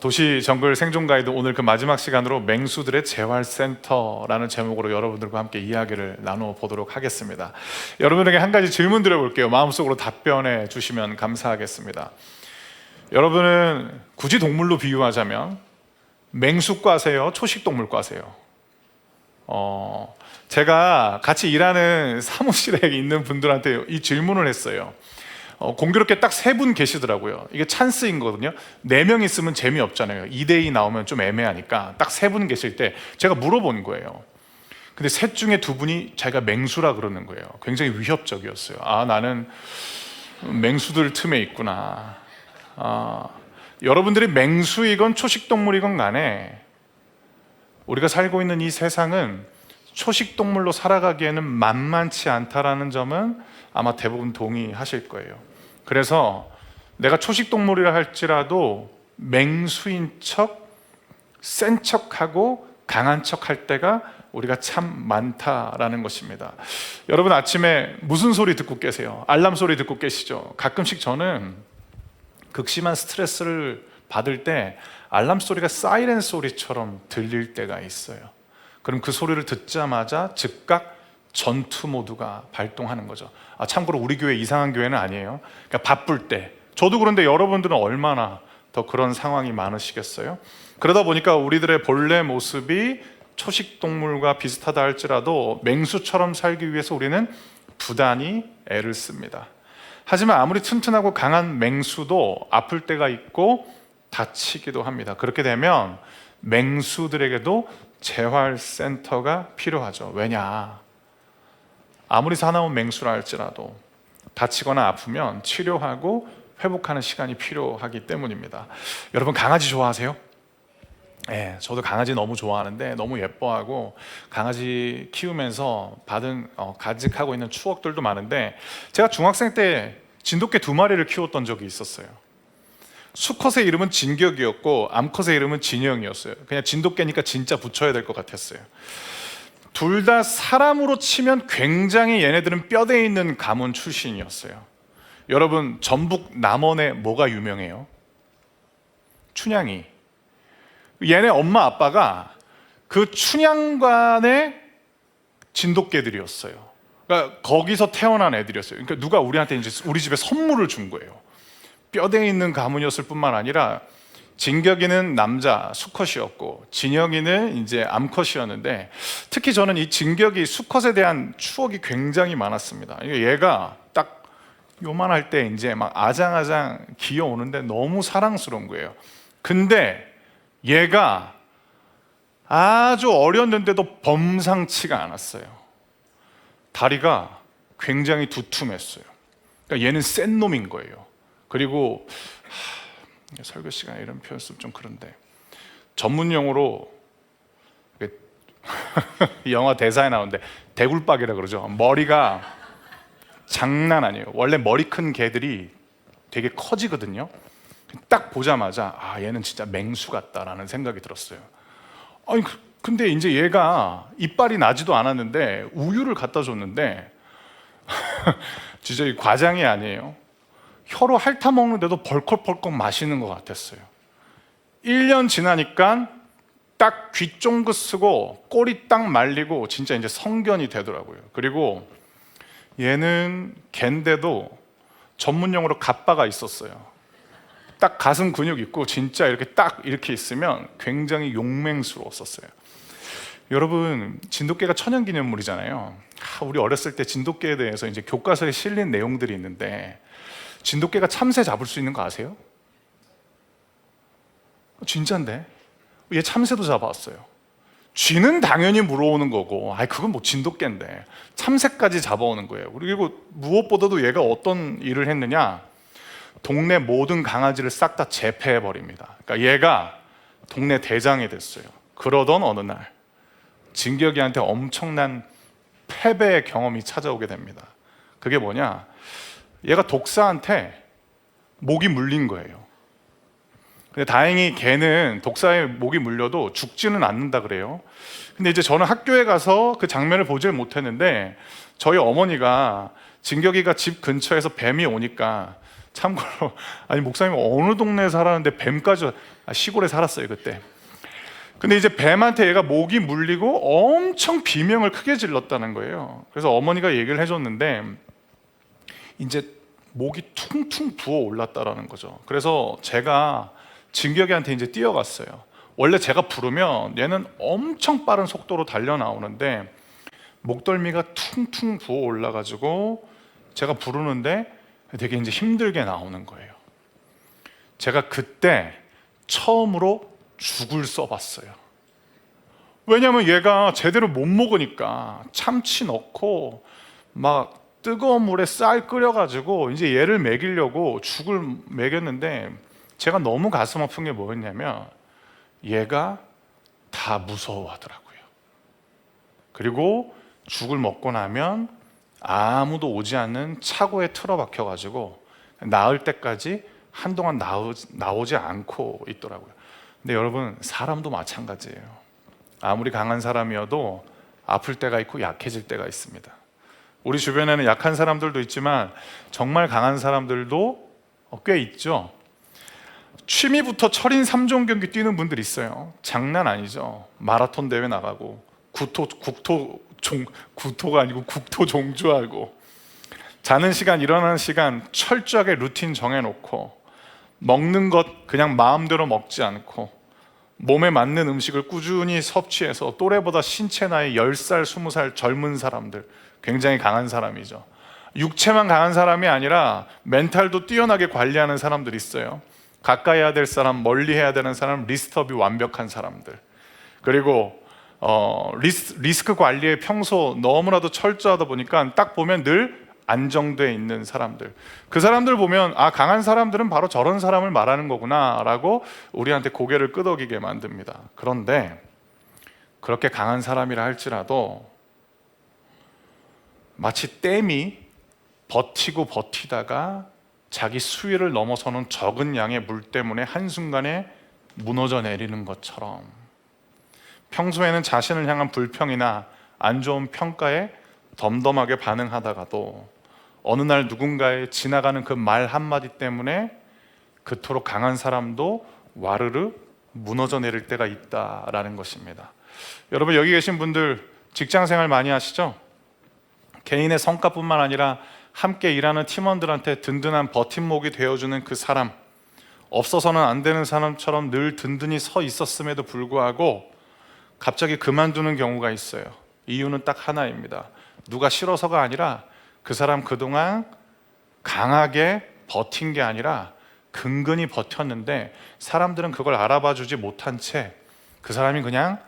도시 정글 생존 가이드 오늘 그 마지막 시간으로 맹수들의 재활센터라는 제목으로 여러분들과 함께 이야기를 나누어 보도록 하겠습니다. 여러분에게 한 가지 질문 드려볼게요. 마음속으로 답변해 주시면 감사하겠습니다. 여러분은 굳이 동물로 비유하자면 맹수과세요? 초식동물과세요? 제가 같이 일하는 사무실에 있는 분들한테 이 질문을 했어요. 공교롭게 딱 세 분 계시더라고요. 이게 찬스인 거거든요. 4명 있으면 재미없잖아요. 2대2 나오면 좀 애매하니까 딱 세 분 계실 때 제가 물어본 거예요. 근데 셋 중에 2분이 자기가 맹수라 그러는 거예요. 굉장히 위협적이었어요. 나는 맹수들 틈에 있구나. 여러분들이 맹수이건 초식동물이건 간에 우리가 살고 있는 이 세상은 초식동물로 살아가기에는 만만치 않다라는 점은 아마 대부분 동의하실 거예요. 그래서 내가 초식동물이라 할지라도 맹수인 척, 센 척하고 강한 척 할 때가 우리가 참 많다라는 것입니다. 여러분 아침에 무슨 소리 듣고 계세요? 알람 소리 듣고 계시죠? 가끔씩 저는 극심한 스트레스를 받을 때 알람 소리가 사이렌 소리처럼 들릴 때가 있어요. 그럼 그 소리를 듣자마자 즉각 전투 모드가 발동하는 거죠. 참고로 우리 교회 이상한 교회는 아니에요. 그러니까 바쁠 때. 저도 그런데 여러분들은 얼마나 더 그런 상황이 많으시겠어요? 그러다 보니까 우리들의 본래 모습이 초식동물과 비슷하다 할지라도 맹수처럼 살기 위해서 우리는 부단히 애를 씁니다. 하지만 아무리 튼튼하고 강한 맹수도 아플 때가 있고 다치기도 합니다. 그렇게 되면 맹수들에게도 재활센터가 필요하죠. 왜냐? 아무리 사나운 맹수라 할지라도 다치거나 아프면 치료하고 회복하는 시간이 필요하기 때문입니다. 여러분 강아지 좋아하세요? 네, 저도 강아지 너무 좋아하는데 너무 예뻐하고 강아지 키우면서 받은 간직하고 있는 추억들도 많은데 제가 중학생 때 진돗개 2마리를 키웠던 적이 있었어요. 수컷의 이름은 진격이었고 암컷의 이름은 진영이었어요. 그냥 진돗개니까 진짜 붙여야 될 것 같았어요. 둘 다 사람으로 치면 굉장히 얘네들은 뼈대 있는 가문 출신이었어요. 여러분 전북 남원에 뭐가 유명해요? 춘향이. 얘네 엄마 아빠가 그 춘향관의 진돗개들이었어요. 그러니까 거기서 태어난 애들이었어요. 그러니까 누가 우리한테 이제 우리 집에 선물을 준 거예요. 뼈대 있는 가문이었을 뿐만 아니라 진격이는 남자 수컷이었고 진영이는 이제 암컷이었는데 특히 저는 이 진격이 수컷에 대한 추억이 굉장히 많았습니다. 얘가 딱 요만할 때 이제 막 아장아장 기어오는데 너무 사랑스러운 거예요. 근데 얘가 아주 어렸는데도 범상치가 않았어요. 다리가 굉장히 두툼했어요. 그러니까 얘는 센 놈인 거예요. 그리고 설교 시간에 이런 표현 쓰면 좀 그런데 전문 용어로 영화 대사에 나오는데 대굴박이라 그러죠. 머리가 장난 아니에요. 원래 머리 큰 개들이 되게 커지거든요. 딱 보자마자 얘는 진짜 맹수 같다라는 생각이 들었어요. 아니 근데 이제 얘가 이빨이 나지도 않았는데 우유를 갖다 줬는데 진짜 이 과장이 아니에요. 혀로 핥아먹는데도 벌컥벌컥 마시는 것 같았어요. 1년 지나니까 딱 귀 쫑긋 쓰고 꼬리 딱 말리고 진짜 이제 성견이 되더라고요. 그리고 얘는 갠데도 전문용어로 갑바가 있었어요. 딱 가슴 근육 있고 진짜 이렇게 딱 이렇게 있으면 굉장히 용맹스러웠었어요. 여러분 진돗개가 천연기념물이잖아요. 우리 어렸을 때 진돗개에 대해서 이제 교과서에 실린 내용들이 있는데 진돗개가 참새 잡을 수 있는 거 아세요? 진짜인데? 얘 참새도 잡아왔어요. 쥐는 당연히 물어오는 거고 그건 뭐 진돗개인데 참새까지 잡아오는 거예요. 그리고 무엇보다도 얘가 어떤 일을 했느냐, 동네 모든 강아지를 싹 다 제패해버립니다. 그러니까 얘가 동네 대장이 됐어요. 그러던 어느 날 진격이한테 엄청난 패배의 경험이 찾아오게 됩니다. 그게 뭐냐, 얘가 독사한테 목이 물린 거예요. 근데 다행히 걔는 독사에 목이 물려도 죽지는 않는다 그래요. 근데 이제 저는 학교에 가서 그 장면을 보질 못했는데 저희 어머니가 진격이가 집 근처에서 뱀이 오니까 참고로 아니 목사님 어느 동네에 살았는데 뱀까지 시골에 살았어요 그때. 근데 이제 뱀한테 얘가 목이 물리고 엄청 비명을 크게 질렀다는 거예요. 그래서 어머니가 얘기를 해줬는데 이제 목이 퉁퉁 부어 올랐다라는 거죠. 그래서 제가 진격이한테 이제 뛰어갔어요. 원래 제가 부르면 얘는 엄청 빠른 속도로 달려 나오는데 목덜미가 퉁퉁 부어 올라가지고 제가 부르는데 되게 이제 힘들게 나오는 거예요. 제가 그때 처음으로 죽을 써봤어요. 왜냐면 얘가 제대로 못 먹으니까 참치 넣고 막 뜨거운 물에 쌀 끓여가지고 이제 얘를 먹이려고 죽을 먹였는데 제가 너무 가슴 아픈 게 뭐였냐면 얘가 다 무서워하더라고요. 그리고 죽을 먹고 나면 아무도 오지 않는 차고에 틀어박혀가지고 나을 때까지 한동안 나오지 않고 있더라고요. 근데 여러분 사람도 마찬가지예요. 아무리 강한 사람이어도 아플 때가 있고 약해질 때가 있습니다. 우리 주변에는 약한 사람들도 있지만 정말 강한 사람들도 꽤 있죠. 취미부터 철인 3종 경기 뛰는 분들 있어요. 장난 아니죠. 마라톤 대회 나가고 구토가 아니고 국토 종주하고 자는 시간 일어나는 시간 철저하게 루틴 정해놓고 먹는 것 그냥 마음대로 먹지 않고 몸에 맞는 음식을 꾸준히 섭취해서 또래보다 신체 나이 10살, 20살 젊은 사람들 굉장히 강한 사람이죠. 육체만 강한 사람이 아니라 멘탈도 뛰어나게 관리하는 사람들이 있어요. 가까이 해야 될 사람, 멀리 해야 되는 사람, 리스트업이 완벽한 사람들. 그리고 리스크 관리에 평소 너무나도 철저하다 보니까 딱 보면 늘 안정돼 있는 사람들. 그 사람들 보면 아 강한 사람들은 바로 저런 사람을 말하는 거구나 라고 우리한테 고개를 끄덕이게 만듭니다. 그런데 그렇게 강한 사람이라 할지라도 마치 댐이 버티고 버티다가 자기 수위를 넘어서는 적은 양의 물 때문에 한순간에 무너져 내리는 것처럼 평소에는 자신을 향한 불평이나 안 좋은 평가에 덤덤하게 반응하다가도 어느 날 누군가의 지나가는 그 말 한마디 때문에 그토록 강한 사람도 와르르 무너져 내릴 때가 있다라는 것입니다. 여러분 여기 계신 분들 직장생활 많이 하시죠? 개인의 성과뿐만 아니라 함께 일하는 팀원들한테 든든한 버팀목이 되어주는 그 사람, 없어서는 안 되는 사람처럼 늘 든든히 서 있었음에도 불구하고 갑자기 그만두는 경우가 있어요. 이유는 딱 하나입니다. 누가 싫어서가 아니라 그 사람 그동안 강하게 버틴 게 아니라 근근히 버텼는데 사람들은 그걸 알아봐 주지 못한 채 그 사람이 그냥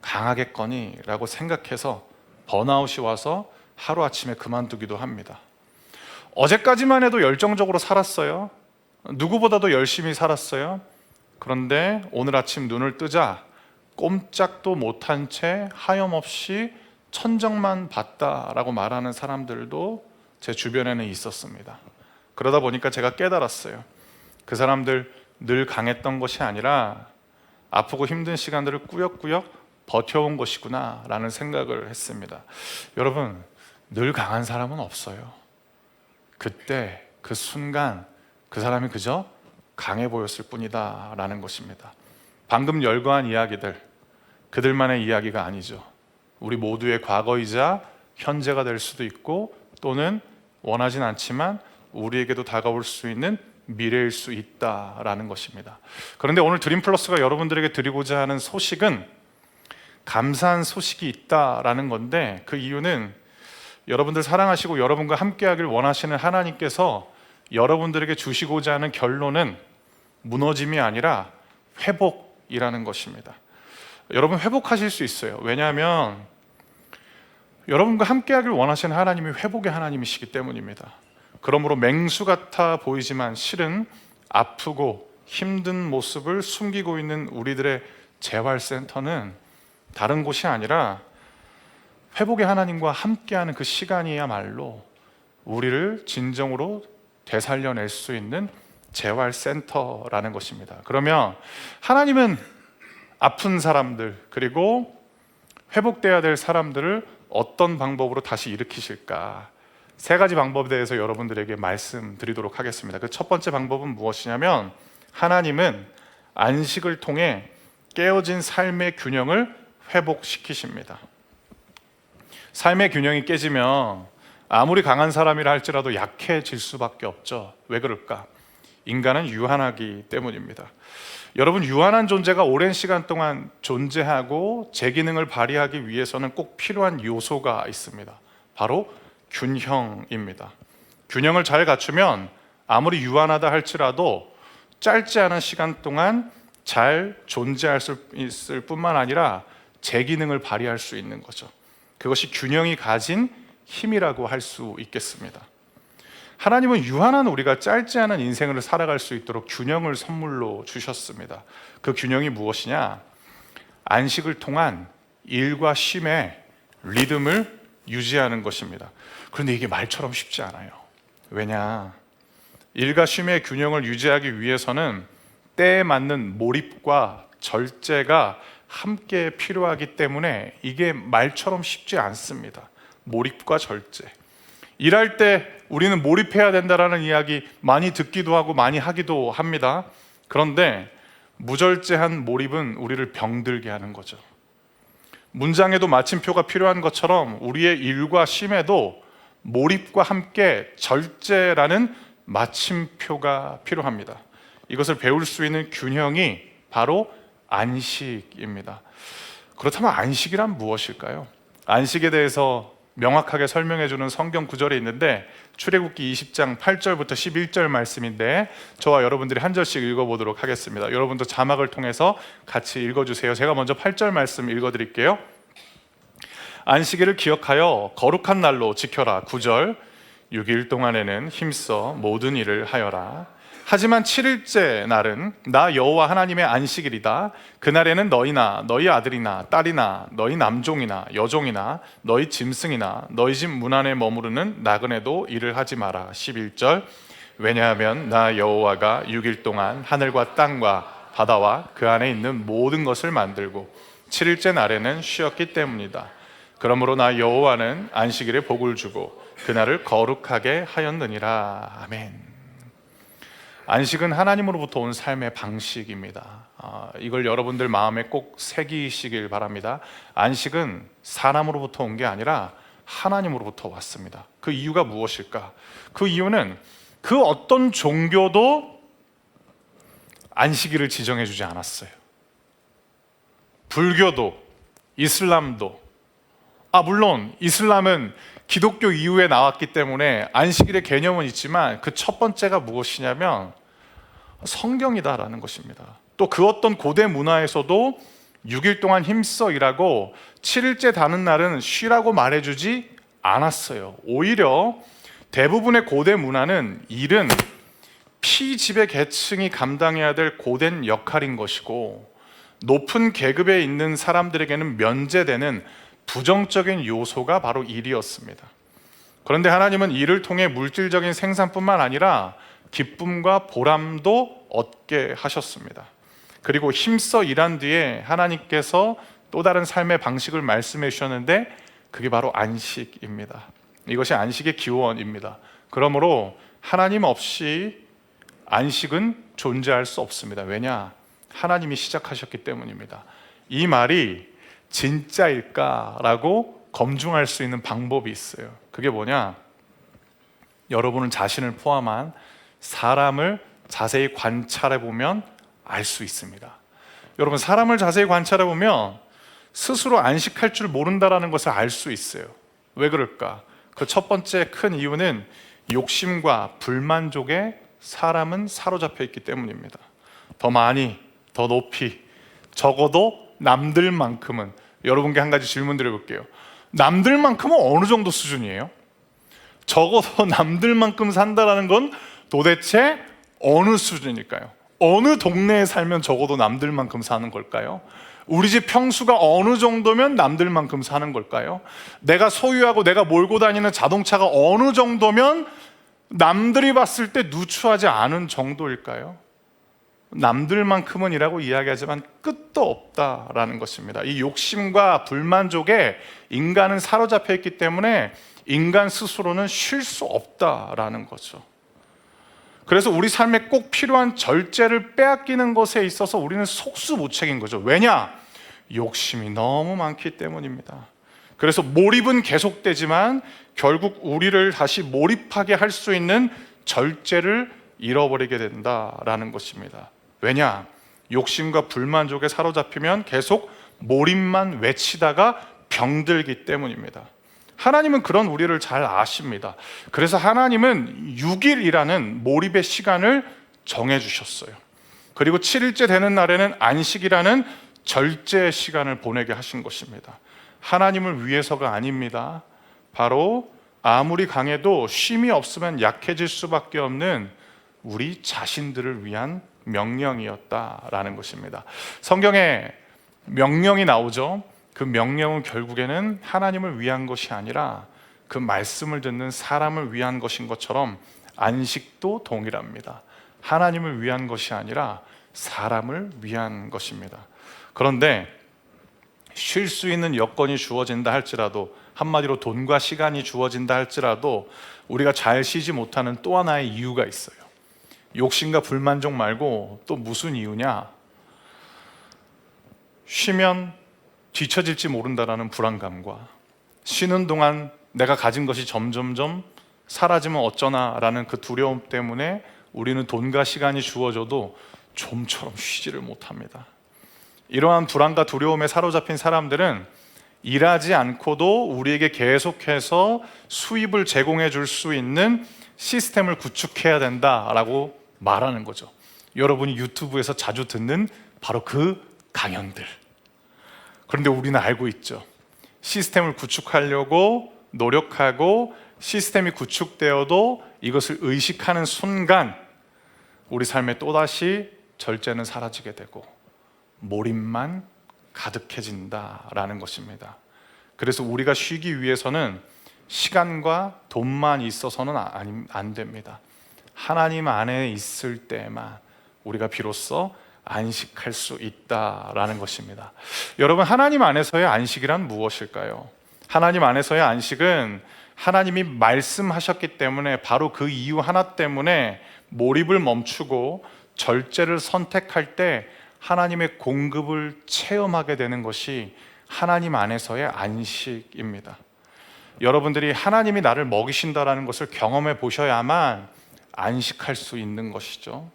강하겠거니 라고 생각해서 번아웃이 와서 하루아침에 그만두기도 합니다. 어제까지만 해도 열정적으로 살았어요. 누구보다도 열심히 살았어요. 그런데 오늘 아침 눈을 뜨자 꼼짝도 못한 채 하염없이 천정만 봤다라고 말하는 사람들도 제 주변에는 있었습니다. 그러다 보니까 제가 깨달았어요. 그 사람들 늘 강했던 것이 아니라 아프고 힘든 시간들을 꾸역꾸역 버텨온 것이구나 라는 생각을 했습니다. 여러분 늘 강한 사람은 없어요. 그때 그 순간 그 사람이 그저 강해 보였을 뿐이다 라는 것입니다. 방금 열거한 이야기들 그들만의 이야기가 아니죠. 우리 모두의 과거이자 현재가 될 수도 있고 또는 원하진 않지만 우리에게도 다가올 수 있는 미래일 수 있다라는 것입니다. 그런데 오늘 드림플러스가 여러분들에게 드리고자 하는 소식은 감사한 소식이 있다라는 건데 그 이유는 여러분들 사랑하시고 여러분과 함께하길 원하시는 하나님께서 여러분들에게 주시고자 하는 결론은 무너짐이 아니라 회복이라는 것입니다. 여러분 회복하실 수 있어요. 왜냐하면 여러분과 함께하길 원하시는 하나님이 회복의 하나님이시기 때문입니다. 그러므로 맹수 같아 보이지만 실은 아프고 힘든 모습을 숨기고 있는 우리들의 재활센터는 다른 곳이 아니라 회복의 하나님과 함께하는 그 시간이야말로 우리를 진정으로 되살려낼 수 있는 재활센터라는 것입니다. 그러면 하나님은 아픈 사람들 그리고 회복돼야 될 사람들을 어떤 방법으로 다시 일으키실까? 세 가지 방법에 대해서 여러분들에게 말씀드리도록 하겠습니다. 그 첫 번째 방법은 무엇이냐면, 하나님은 안식을 통해 깨어진 삶의 균형을 회복시키십니다. 삶의 균형이 깨지면 아무리 강한 사람이라 할지라도 약해질 수밖에 없죠. 왜 그럴까? 인간은 유한하기 때문입니다. 여러분, 유한한 존재가 오랜 시간 동안 존재하고 제 기능을 발휘하기 위해서는 꼭 필요한 요소가 있습니다. 바로 균형입니다. 균형을 잘 갖추면 아무리 유한하다 할지라도 짧지 않은 시간 동안 잘 존재할 수 있을 뿐만 아니라 제 기능을 발휘할 수 있는 거죠. 그것이 균형이 가진 힘이라고 할 수 있겠습니다. 하나님은 유한한 우리가 짧지 않은 인생을 살아갈 수 있도록 균형을 선물로 주셨습니다. 그 균형이 무엇이냐? 안식을 통한 일과 쉼의 리듬을 유지하는 것입니다. 그런데 이게 말처럼 쉽지 않아요. 왜냐? 일과 쉼의 균형을 유지하기 위해서는 때에 맞는 몰입과 절제가 함께 필요하기 때문에 이게 말처럼 쉽지 않습니다. 몰입과 절제. 일할 때 우리는 몰입해야 된다라는 이야기 많이 듣기도 하고 많이 하기도 합니다. 그런데 무절제한 몰입은 우리를 병들게 하는 거죠. 문장에도 마침표가 필요한 것처럼 우리의 일과 쉼에도 몰입과 함께 절제라는 마침표가 필요합니다. 이것을 배울 수 있는 균형이 바로 안식입니다. 그렇다면 안식이란 무엇일까요? 안식에 대해서 명확하게 설명해주는 성경 구절이 있는데, 출애굽기 20장 8절부터 11절 말씀인데 저와 여러분들이 한 절씩 읽어보도록 하겠습니다. 여러분도 자막을 통해서 같이 읽어주세요. 제가 먼저 8절 말씀 읽어드릴게요. 안식일을 기억하여 거룩한 날로 지켜라. 9절, 6일 동안에는 힘써 모든 일을 하여라. 하지만 7일째 날은 나 여호와 하나님의 안식일이다. 그날에는 너희나 너희 아들이나 딸이나 너희 남종이나 여종이나 너희 짐승이나 너희 집 문 안에 머무르는 나그네도 일을 하지 마라. 11절, 왜냐하면 나 여호와가 6일 동안 하늘과 땅과 바다와 그 안에 있는 모든 것을 만들고 7일째 날에는 쉬었기 때문이다. 그러므로 나 여호와는 안식일에 복을 주고 그날을 거룩하게 하였느니라. 아멘. 안식은 하나님으로부터 온 삶의 방식입니다. 이걸 여러분들 마음에 꼭 새기시길 바랍니다. 안식은 사람으로부터 온 게 아니라 하나님으로부터 왔습니다. 그 이유가 무엇일까? 그 이유는 그 어떤 종교도 안식일을 지정해 주지 않았어요. 불교도, 이슬람도. 물론 이슬람은 기독교 이후에 나왔기 때문에 안식일의 개념은 있지만 그 첫 번째가 무엇이냐면 성경이다라는 것입니다. 또 그 어떤 고대 문화에서도 6일 동안 힘써 일하고 7일째 다는 날은 쉬라고 말해주지 않았어요. 오히려 대부분의 고대 문화는 일은 피지배 계층이 감당해야 될 고된 역할인 것이고, 높은 계급에 있는 사람들에게는 면제되는 부정적인 요소가 바로 일이었습니다. 그런데 하나님은 일을 통해 물질적인 생산뿐만 아니라 기쁨과 보람도 얻게 하셨습니다. 그리고 힘써 일한 뒤에 하나님께서 또 다른 삶의 방식을 말씀해 주셨는데, 그게 바로 안식입니다. 이것이 안식의 기원입니다. 그러므로 하나님 없이 안식은 존재할 수 없습니다. 왜냐? 하나님이 시작하셨기 때문입니다. 이 말이 진짜일까라고 검증할 수 있는 방법이 있어요. 그게 뭐냐? 여러분은 자신을 포함한 사람을 자세히 관찰해 보면 알 수 있습니다. 여러분, 사람을 자세히 관찰해 보면 스스로 안식할 줄 모른다라는 것을 알 수 있어요. 왜 그럴까? 그 첫 번째 큰 이유는 욕심과 불만족에 사람은 사로잡혀 있기 때문입니다. 더 많이, 더 높이, 적어도 남들만큼은. 여러분께 한 가지 질문 드려볼게요. 남들만큼은 어느 정도 수준이에요? 적어도 남들만큼 산다라는 건 도대체 어느 수준일까요? 어느 동네에 살면 적어도 남들만큼 사는 걸까요? 우리 집 평수가 어느 정도면 남들만큼 사는 걸까요? 내가 소유하고 내가 몰고 다니는 자동차가 어느 정도면 남들이 봤을 때 누추하지 않은 정도일까요? 남들만큼은 이라고 이야기하지만 끝도 없다라는 것입니다. 이 욕심과 불만족에 인간은 사로잡혀 있기 때문에 인간 스스로는 쉴 수 없다라는 거죠. 그래서 우리 삶에 꼭 필요한 절제를 빼앗기는 것에 있어서 우리는 속수무책인 거죠. 왜냐? 욕심이 너무 많기 때문입니다. 그래서 몰입은 계속되지만 결국 우리를 다시 몰입하게 할 수 있는 절제를 잃어버리게 된다라는 것입니다. 왜냐? 욕심과 불만족에 사로잡히면 계속 몰입만 외치다가 병들기 때문입니다. 하나님은 그런 우리를 잘 아십니다. 그래서 하나님은 6일이라는 몰입의 시간을 정해주셨어요. 그리고 7일째 되는 날에는 안식이라는 절제의 시간을 보내게 하신 것입니다. 하나님을 위해서가 아닙니다. 바로 아무리 강해도 쉼이 없으면 약해질 수밖에 없는 우리 자신들을 위한 명령이었다라는 것입니다. 성경에 명령이 나오죠. 그 명령은 결국에는 하나님을 위한 것이 아니라 그 말씀을 듣는 사람을 위한 것인 것처럼 안식도 동일합니다. 하나님을 위한 것이 아니라 사람을 위한 것입니다. 그런데 쉴 수 있는 여건이 주어진다 할지라도, 한마디로 돈과 시간이 주어진다 할지라도 우리가 잘 쉬지 못하는 또 하나의 이유가 있어요. 욕심과 불만족 말고 또 무슨 이유냐? 쉬면 뒤처질지 모른다라는 불안감과 쉬는 동안 내가 가진 것이 점점점 사라지면 어쩌나라는 그 두려움 때문에 우리는 돈과 시간이 주어져도 좀처럼 쉬지를 못합니다. 이러한 불안과 두려움에 사로잡힌 사람들은 일하지 않고도 우리에게 계속해서 수입을 제공해 줄 수 있는 시스템을 구축해야 된다라고 말하는 거죠. 여러분이 유튜브에서 자주 듣는 바로 그 강연들. 그런데 우리는 알고 있죠. 시스템을 구축하려고 노력하고 시스템이 구축되어도 이것을 의식하는 순간 우리 삶에 또다시 절제는 사라지게 되고 몰입만 가득해진다라는 것입니다. 그래서 우리가 쉬기 위해서는 시간과 돈만 있어서는 안 됩니다. 하나님 안에 있을 때만 우리가 비로소 안식할 수 있다라는 것입니다. 여러분, 하나님 안에서의 안식이란 무엇일까요? 하나님 안에서의 안식은 하나님이 말씀하셨기 때문에 바로 그 이유 하나 때문에 몰입을 멈추고 절제를 선택할 때 하나님의 공급을 체험하게 되는 것이 하나님 안에서의 안식입니다. 여러분들이 하나님이 나를 먹이신다라는 것을 경험해 보셔야만 안식할 수 있는 것이죠.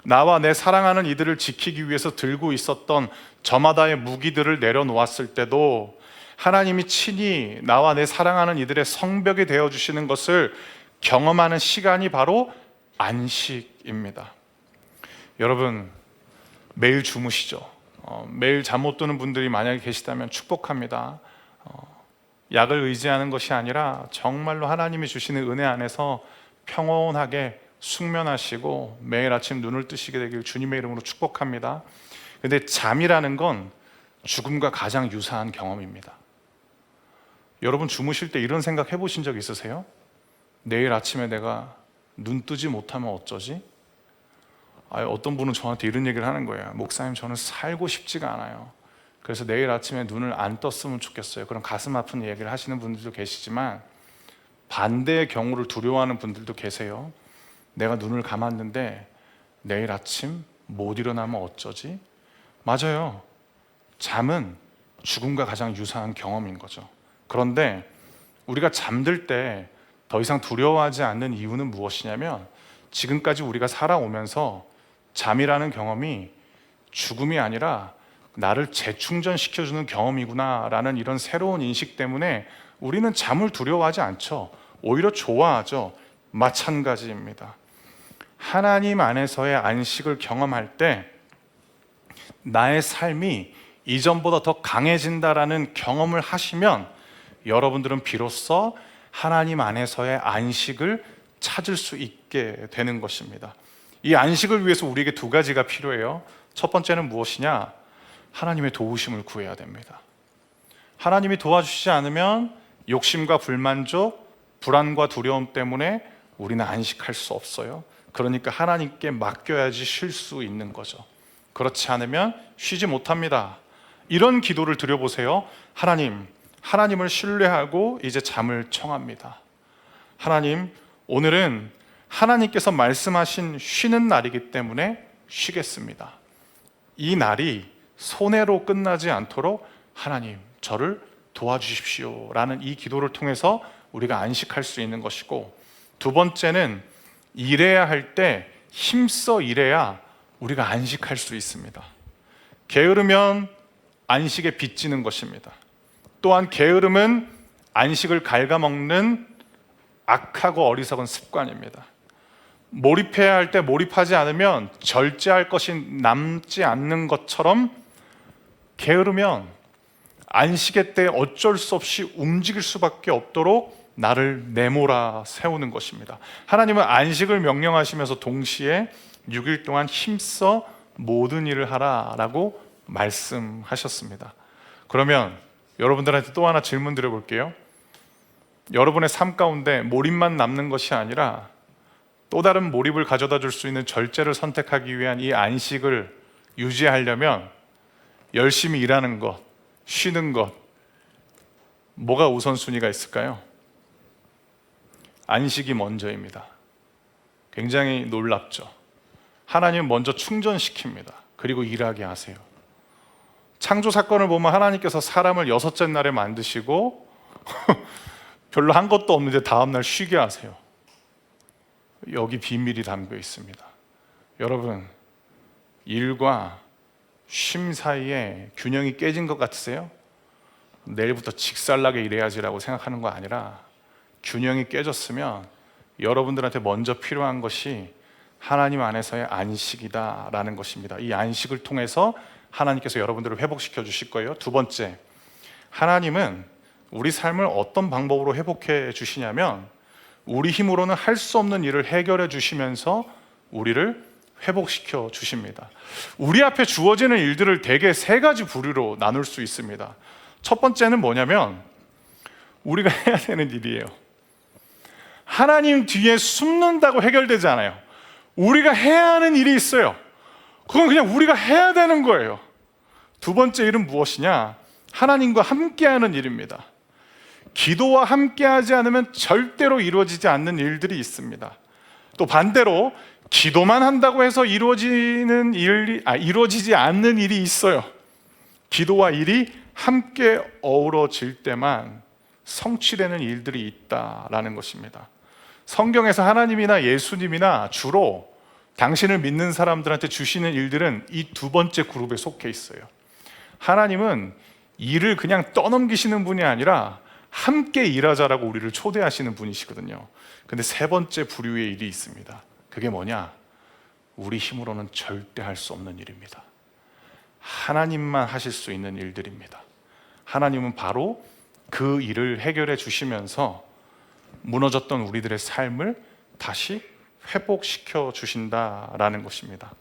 나와 내 사랑하는 이들을 지키기 위해서 들고 있었던 저마다의 무기들을 내려놓았을 때도 하나님이 친히 나와 내 사랑하는 이들의 성벽이 되어주시는 것을 경험하는 시간이 바로 안식입니다. 여러분, 매일 주무시죠? 매일 잠 못 드는 분들이 만약에 계시다면 축복합니다. 약을 의지하는 것이 아니라 정말로 하나님이 주시는 은혜 안에서 평온하게 숙면하시고 매일 아침 눈을 뜨시게 되길 주님의 이름으로 축복합니다. 근데 잠이라는 건 죽음과 가장 유사한 경험입니다. 여러분, 주무실 때 이런 생각 해보신 적 있으세요? 내일 아침에 내가 눈 뜨지 못하면 어쩌지? 어떤 분은 저한테 이런 얘기를 하는 거예요. 목사님, 저는 살고 싶지가 않아요. 그래서 내일 아침에 눈을 안 떴으면 좋겠어요. 그런 가슴 아픈 얘기를 하시는 분들도 계시지만 반대의 경우를 두려워하는 분들도 계세요. 내가 눈을 감았는데 내일 아침 못 일어나면 어쩌지? 맞아요. 잠은 죽음과 가장 유사한 경험인 거죠. 그런데 우리가 잠들 때 더 이상 두려워하지 않는 이유는 무엇이냐면 지금까지 우리가 살아오면서 잠이라는 경험이 죽음이 아니라 나를 재충전시켜주는 경험이구나라는 이런 새로운 인식 때문에 우리는 잠을 두려워하지 않죠. 오히려 좋아하죠. 마찬가지입니다. 하나님 안에서의 안식을 경험할 때 나의 삶이 이전보다 더 강해진다라는 경험을 하시면 여러분들은 비로소 하나님 안에서의 안식을 찾을 수 있게 되는 것입니다. 이 안식을 위해서 우리에게 두 가지가 필요해요. 첫 번째는 무엇이냐? 하나님의 도우심을 구해야 됩니다. 하나님이 도와주시지 않으면 욕심과 불만족, 불안과 두려움 때문에 우리는 안식할 수 없어요. 그러니까 하나님께 맡겨야지 쉴 수 있는 거죠. 그렇지 않으면 쉬지 못합니다. 이런 기도를 드려보세요. 하나님, 하나님을 신뢰하고 이제 잠을 청합니다. 하나님, 오늘은 하나님께서 말씀하신 쉬는 날이기 때문에 쉬겠습니다. 이 날이 손해로 끝나지 않도록 하나님, 저를 도와주십시오 라는 이 기도를 통해서 우리가 안식할 수 있는 것이고, 두 번째는 일해야 할 때 힘써 일해야 우리가 안식할 수 있습니다. 게으르면 안식에 빚지는 것입니다. 또한 게으름은 안식을 갉아먹는 악하고 어리석은 습관입니다. 몰입해야 할 때 몰입하지 않으면 절제할 것이 남지 않는 것처럼, 게으르면 안식의 때 어쩔 수 없이 움직일 수밖에 없도록 나를 내몰아 세우는 것입니다. 하나님은 안식을 명령하시면서 동시에 6일 동안 힘써 모든 일을 하라라고 말씀하셨습니다. 그러면 여러분들한테 또 하나 질문 드려볼게요. 여러분의 삶 가운데 몰입만 남는 것이 아니라 또 다른 몰입을 가져다 줄 수 있는 절제를 선택하기 위한 이 안식을 유지하려면 열심히 일하는 것, 쉬는 것, 뭐가 우선순위가 있을까요? 안식이 먼저입니다. 굉장히 놀랍죠. 하나님은 먼저 충전시킵니다. 그리고 일하게 하세요. 창조 사건을 보면 하나님께서 사람을 6째 날에 만드시고 별로 한 것도 없는데 다음날 쉬게 하세요. 여기 비밀이 담겨 있습니다. 여러분, 일과 쉼 사이에 균형이 깨진 것 같으세요? 내일부터 직살나게 일해야지라고 생각하는 거 아니라, 균형이 깨졌으면 여러분들한테 먼저 필요한 것이 하나님 안에서의 안식이다라는 것입니다. 이 안식을 통해서 하나님께서 여러분들을 회복시켜 주실 거예요. 두 번째, 하나님은 우리 삶을 어떤 방법으로 회복해 주시냐면, 우리 힘으로는 할 수 없는 일을 해결해 주시면서 우리를 회복시켜 주십니다. 우리 앞에 주어지는 일들을 대개 3가지 부류로 나눌 수 있습니다. 첫 번째는 뭐냐면 우리가 해야 되는 일이에요. 하나님 뒤에 숨는다고 해결되지 않아요. 우리가 해야 하는 일이 있어요. 그건 그냥 우리가 해야 되는 거예요. 두 번째 일은 무엇이냐? 하나님과 함께하는 일입니다. 기도와 함께하지 않으면 절대로 이루어지지 않는 일들이 있습니다. 또 반대로 기도만 한다고 해서 이루어지지 않는 일이 있어요. 기도와 일이 함께 어우러질 때만 성취되는 일들이 있다라는 것입니다. 성경에서 하나님이나 예수님이나 주로 당신을 믿는 사람들한테 주시는 일들은 이 두 번째 그룹에 속해 있어요. 하나님은 일을 그냥 떠넘기시는 분이 아니라 함께 일하자라고 우리를 초대하시는 분이시거든요. 근데 세 번째 부류의 일이 있습니다. 그게 뭐냐? 우리 힘으로는 절대 할 수 없는 일입니다. 하나님만 하실 수 있는 일들입니다. 하나님은 바로 그 일을 해결해 주시면서 무너졌던 우리들의 삶을 다시 회복시켜 주신다라는 것입니다.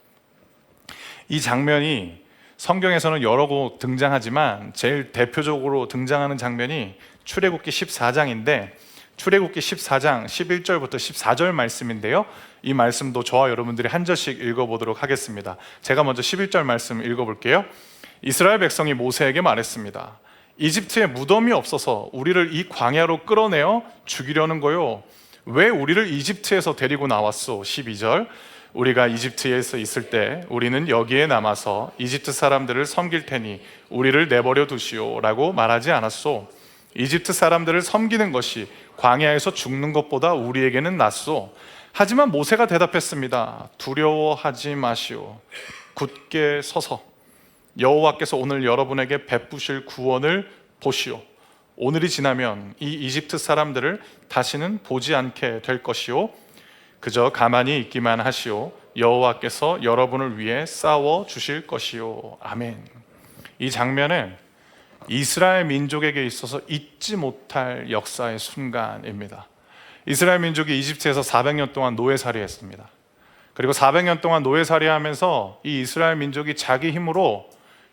이 장면이 성경에서는 여러 곳 등장하지만 제일 대표적으로 등장하는 장면이 출애굽기 14장인데, 출애굽기 14장 11절부터 14절 말씀인데요, 이 말씀도 저와 여러분들이 한 절씩 읽어보도록 하겠습니다. 제가 먼저 11절 말씀 읽어볼게요. 이스라엘 백성이 모세에게 말했습니다. 이집트에 무덤이 없어서 우리를 이 광야로 끌어내어 죽이려는 거요. 왜 우리를 이집트에서 데리고 나왔소? 12절. 우리가 이집트에서 있을 때 우리는 여기에 남아서 이집트 사람들을 섬길 테니 우리를 내버려 두시오 라고 말하지 않았소? 이집트 사람들을 섬기는 것이 광야에서 죽는 것보다 우리에게는 낫소. 하지만 모세가 대답했습니다. 두려워하지 마시오. 굳게 서서 여호와께서 오늘 여러분에게 베푸실 구원을 보시오. 오늘이 지나면 이 이집트 사람들을 다시는 보지 않게 될 것이오. 그저 가만히 있기만 하시오. 여호와께서 여러분을 위해 싸워 주실 것이오. 아멘. 이 장면은 이스라엘 민족에게 있어서 잊지 못할 역사의 순간입니다. 이스라엘 민족이 이집트에서 400년 동안 노예살이 했습니다. 그리고 400년 동안 노예살이 하면서 이 이스라엘 민족이 자기 힘으로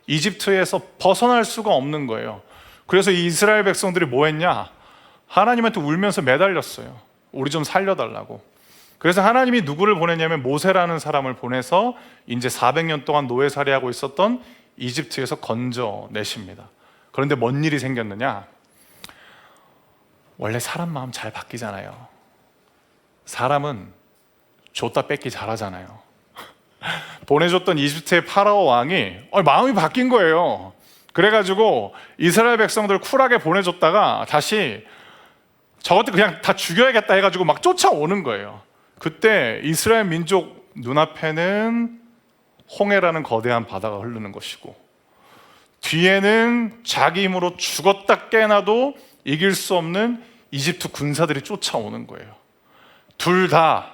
이집트에서 벗어날 수가 없는 거예요. 그래서 이 이스라엘 백성들이 뭐 했냐? 하나님한테 울면서 매달렸어요. 우리 좀 살려달라고. 그래서 하나님이 누구를 보냈냐면 모세라는 사람을 보내서 이제 400년 동안 노예살이하고 있었던 이집트에서 건져내십니다. 그런데 뭔 일이 생겼느냐? 원래 사람 마음 잘 바뀌잖아요. 사람은 줬다 뺏기 잘하잖아요. 보내줬던 이집트의 파라오 왕이 마음이 바뀐 거예요. 그래가지고 이스라엘 백성들 쿨하게 보내줬다가 다시 저것들 그냥 다 죽여야겠다 해가지고 막 쫓아오는 거예요. 그때 이스라엘 민족 눈앞에는 홍해라는 거대한 바다가 흐르는 것이고, 뒤에는 자기 힘으로 죽었다 깨나도 이길 수 없는 이집트 군사들이 쫓아오는 거예요. 둘 다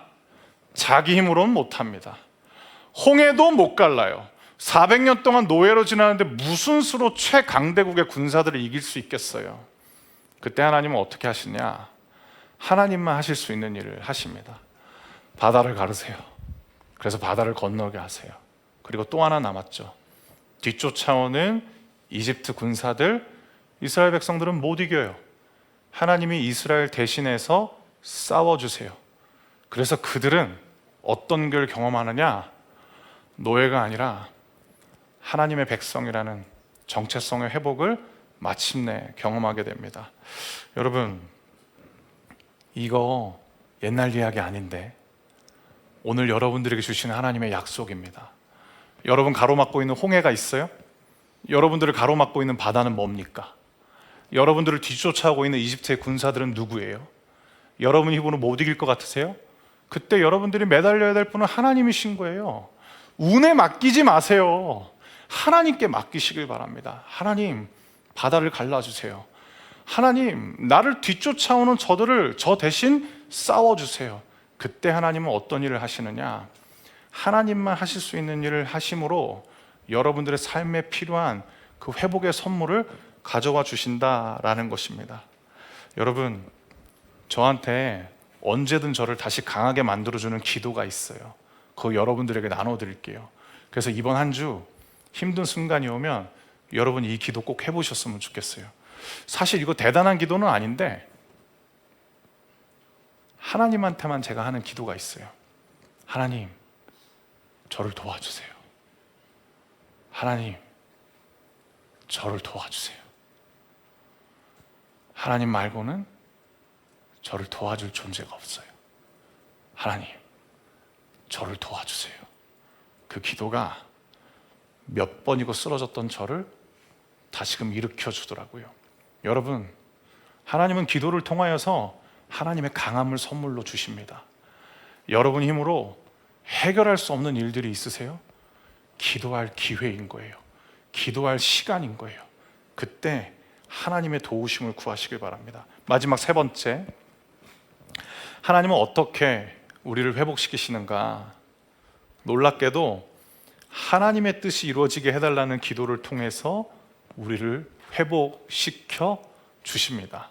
자기 힘으로는 못합니다. 홍해도 못 갈라요. 400년 동안 노예로 지나는데 무슨 수로 최강대국의 군사들을 이길 수 있겠어요? 그때 하나님은 어떻게 하시냐? 하나님만 하실 수 있는 일을 하십니다. 바다를 가르세요. 그래서 바다를 건너게 하세요. 그리고 또 하나 남았죠. 뒤쫓아오는 이집트 군사들, 이스라엘 백성들은 못 이겨요. 하나님이 이스라엘 대신해서 싸워주세요. 그래서 그들은 어떤 걸 경험하느냐? 노예가 아니라 하나님의 백성이라는 정체성의 회복을 마침내 경험하게 됩니다. 여러분, 이거 옛날 이야기 아닌데 오늘 여러분들에게 주시는 하나님의 약속입니다. 여러분 가로막고 있는 홍해가 있어요? 여러분들을 가로막고 있는 바다는 뭡니까? 여러분들을 뒤쫓아오고 있는 이집트의 군사들은 누구예요? 여러분 힘으로 못 이길 것 같으세요? 그때 여러분들이 매달려야 될 분은 하나님이신 거예요. 운에 맡기지 마세요. 하나님께 맡기시길 바랍니다. 하나님, 바다를 갈라주세요. 하나님, 나를 뒤쫓아오는 저들을 저 대신 싸워주세요. 그때 하나님은 어떤 일을 하시느냐? 하나님만 하실 수 있는 일을 하심으로 여러분들의 삶에 필요한 그 회복의 선물을 가져와 주신다라는 것입니다. 여러분, 저한테 언제든 저를 다시 강하게 만들어주는 기도가 있어요. 그거 여러분들에게 나눠드릴게요. 그래서 이번 한 주 힘든 순간이 오면 여러분 이 기도 꼭 해보셨으면 좋겠어요. 사실 이거 대단한 기도는 아닌데 하나님한테만 제가 하는 기도가 있어요. 하나님, 저를 도와주세요. 하나님, 저를 도와주세요. 하나님 말고는 저를 도와줄 존재가 없어요. 하나님, 저를 도와주세요. 그 기도가 몇 번이고 쓰러졌던 저를 다시금 일으켜 주더라고요. 여러분, 하나님은 기도를 통하여서 하나님의 강함을 선물로 주십니다. 여러분 힘으로 해결할 수 없는 일들이 있으세요? 기도할 기회인 거예요. 기도할 시간인 거예요. 그때 하나님의 도우심을 구하시길 바랍니다. 마지막 세 번째, 하나님은 어떻게 우리를 회복시키시는가? 놀랍게도 하나님의 뜻이 이루어지게 해달라는 기도를 통해서 우리를 회복시켜 주십니다.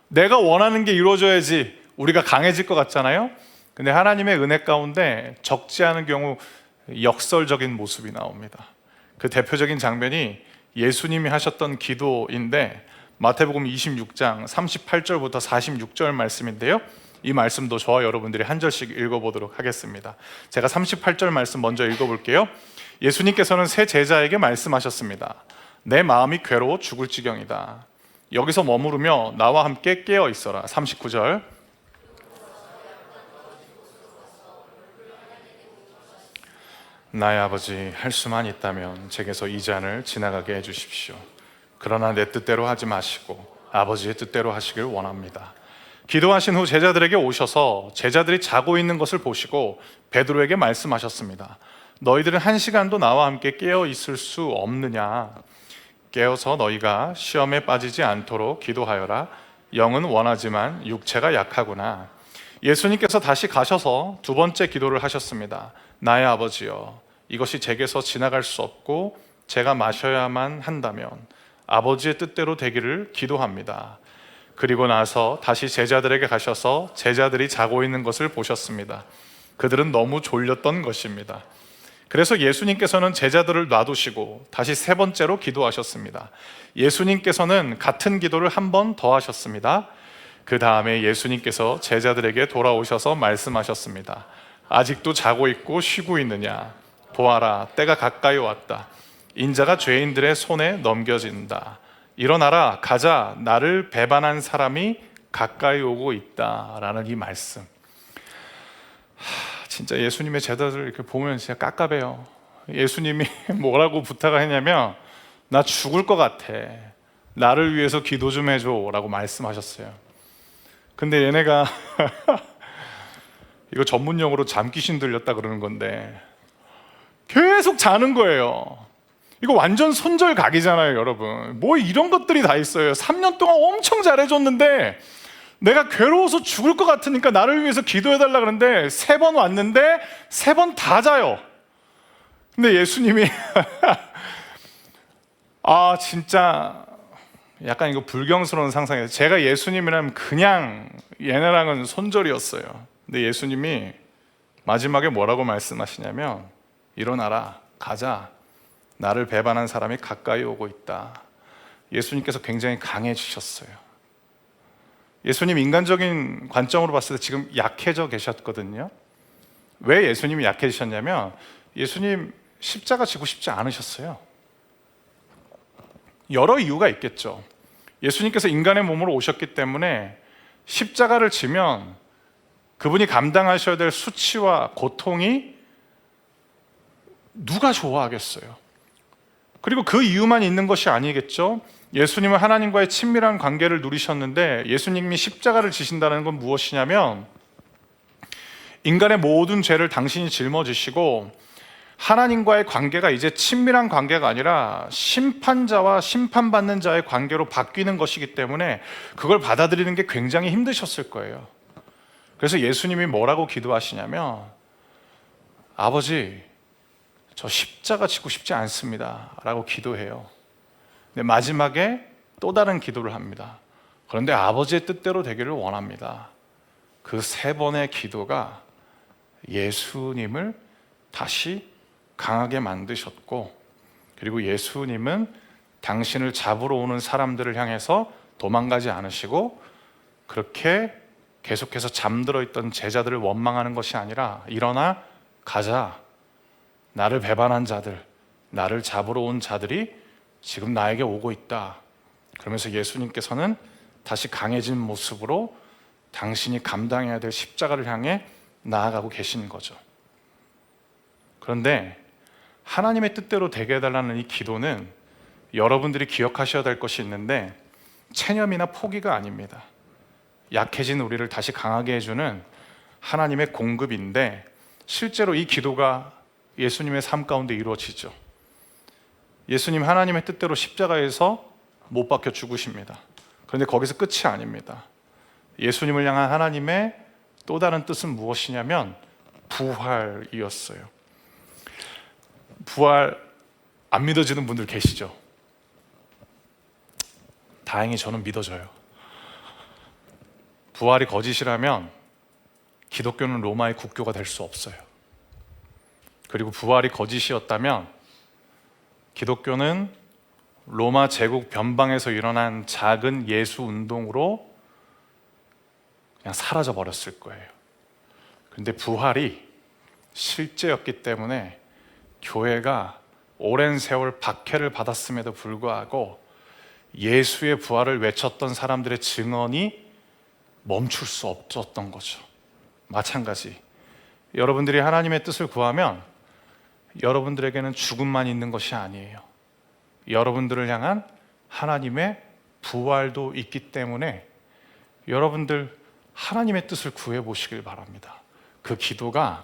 내가 원하는 게 이루어져야지 우리가 강해질 것 같잖아요. 근데 하나님의 은혜 가운데 적지 않은 경우 역설적인 모습이 나옵니다. 그 대표적인 장면이 예수님이 하셨던 기도인데 마태복음 26장 38절부터 46절 말씀인데요. 이 말씀도 저와 여러분들이 한 절씩 읽어보도록 하겠습니다. 제가 38절 말씀 먼저 읽어볼게요. 예수님께서는 세 제자에게 말씀하셨습니다. 내 마음이 괴로워 죽을 지경이다. 여기서 머무르며 나와 함께 깨어 있어라. 39절. 나의 아버지, 할 수만 있다면 제게서 이 잔을 지나가게 해주십시오. 그러나 내 뜻대로 하지 마시고 아버지의 뜻대로 하시길 원합니다. 기도하신 후 제자들에게 오셔서 제자들이 자고 있는 것을 보시고 베드로에게 말씀하셨습니다. 너희들은 1시간도 나와 함께 깨어 있을 수 없느냐? 깨어서 너희가 시험에 빠지지 않도록 기도하여라. 영은 원하지만 육체가 약하구나. 예수님께서 다시 가셔서 두 번째 기도를 하셨습니다. 나의 아버지여, 이것이 제게서 지나갈 수 없고 제가 마셔야만 한다면 아버지의 뜻대로 되기를 기도합니다. 그리고 나서 다시 제자들에게 가셔서 제자들이 자고 있는 것을 보셨습니다. 그들은 너무 졸렸던 것입니다. 그래서 예수님께서는 제자들을 놔두시고 다시 세 번째로 기도하셨습니다. 예수님께서는 같은 기도를 한 번 더 하셨습니다. 그 다음에 예수님께서 제자들에게 돌아오셔서 말씀하셨습니다. 아직도 자고 있고 쉬고 있느냐? 보아라, 때가 가까이 왔다. 인자가 죄인들의 손에 넘겨진다. 일어나라, 가자. 나를 배반한 사람이 가까이 오고 있다라는 이 말씀. 진짜 예수님의 제자들 이렇게 보면 진짜 깝깝해요. 예수님이 뭐라고 부탁하냐면 나 죽을 것 같아. 나를 위해서 기도 좀 해줘 라고 말씀하셨어요. 근데 얘네가 이거 전문용어로 잠귀신 들렸다 그러는 건데 계속 자는 거예요. 이거 완전 손절각이잖아요, 여러분. 뭐 이런 것들이 다 있어요. 3년 동안 엄청 잘해줬는데 내가 괴로워서 죽을 것 같으니까 나를 위해서 기도해달라 그러는데 3번 왔는데 3번 다 자요. 근데 예수님이 진짜 약간 이거 불경스러운 상상이에요. 제가 예수님이라면 그냥 얘네랑은 손절이었어요. 근데 예수님이 마지막에 뭐라고 말씀하시냐면 일어나라, 가자. 나를 배반한 사람이 가까이 오고 있다. 예수님께서 굉장히 강해지셨어요. 예수님 인간적인 관점으로 봤을 때 지금 약해져 계셨거든요. 왜 예수님이 약해지셨냐면 예수님 십자가 지고 싶지 않으셨어요. 여러 이유가 있겠죠. 예수님께서 인간의 몸으로 오셨기 때문에 십자가를 지면 그분이 감당하셔야 될 수치와 고통이 누가 좋아하겠어요? 그리고 그 이유만 있는 것이 아니겠죠. 예수님은 하나님과의 친밀한 관계를 누리셨는데 예수님이 십자가를 지신다는 건 무엇이냐면 인간의 모든 죄를 당신이 짊어지시고 하나님과의 관계가 이제 친밀한 관계가 아니라 심판자와 심판받는 자의 관계로 바뀌는 것이기 때문에 그걸 받아들이는 게 굉장히 힘드셨을 거예요. 그래서 예수님이 뭐라고 기도하시냐면 아버지, 저 십자가 지고 싶지 않습니다 라고 기도해요. 근데 마지막에 또 다른 기도를 합니다. 그런데 아버지의 뜻대로 되기를 원합니다. 그 3번의 기도가 예수님을 다시 강하게 만드셨고, 그리고 예수님은 당신을 잡으러 오는 사람들을 향해서 도망가지 않으시고 그렇게 계속해서 잠들어 있던 제자들을 원망하는 것이 아니라 일어나 가자. 나를 배반한 자들, 나를 잡으러 온 자들이 지금 나에게 오고 있다. 그러면서 예수님께서는 다시 강해진 모습으로 당신이 감당해야 될 십자가를 향해 나아가고 계신 거죠. 그런데 하나님의 뜻대로 되게 해달라는 이 기도는 여러분들이 기억하셔야 될 것이 있는데 체념이나 포기가 아닙니다. 약해진 우리를 다시 강하게 해주는 하나님의 공급인데 실제로 이 기도가 예수님의 삶 가운데 이루어지죠. 예수님 하나님의 뜻대로 십자가에서 못 박혀 죽으십니다. 그런데 거기서 끝이 아닙니다. 예수님을 향한 하나님의 또 다른 뜻은 무엇이냐면 부활이었어요. 부활 안 믿어지는 분들 계시죠? 다행히 저는 믿어져요. 부활이 거짓이라면 기독교는 로마의 국교가 될 수 없어요. 그리고 부활이 거짓이었다면 기독교는 로마 제국 변방에서 일어난 작은 예수 운동으로 그냥 사라져 버렸을 거예요. 그런데 부활이 실제였기 때문에 교회가 오랜 세월 박해를 받았음에도 불구하고 예수의 부활을 외쳤던 사람들의 증언이 멈출 수 없었던 거죠. 마찬가지 여러분들이 하나님의 뜻을 구하면 여러분들에게는 죽음만 있는 것이 아니에요. 여러분들을 향한 하나님의 부활도 있기 때문에 여러분들 하나님의 뜻을 구해보시길 바랍니다. 그 기도가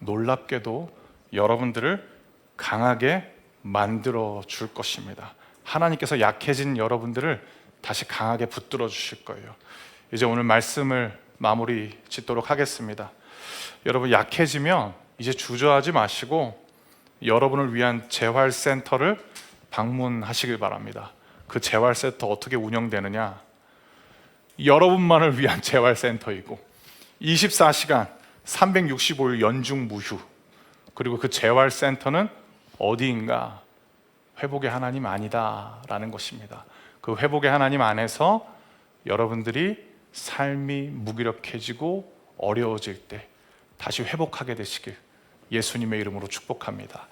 놀랍게도 여러분들을 강하게 만들어 줄 것입니다. 하나님께서 약해진 여러분들을 다시 강하게 붙들어 주실 거예요. 이제 오늘 말씀을 마무리 짓도록 하겠습니다. 여러분 약해지면 이제 주저하지 마시고 여러분을 위한 재활센터를 방문하시길 바랍니다. 그 재활센터 어떻게 운영되느냐? 여러분만을 위한 재활센터이고 24시간 365일 연중 무휴. 그리고 그 재활센터는 어디인가? 회복의 하나님 아니다라는 것입니다. 그 회복의 하나님 안에서 여러분들이 삶이 무기력해지고 어려워질 때 다시 회복하게 되시길 예수님의 이름으로 축복합니다.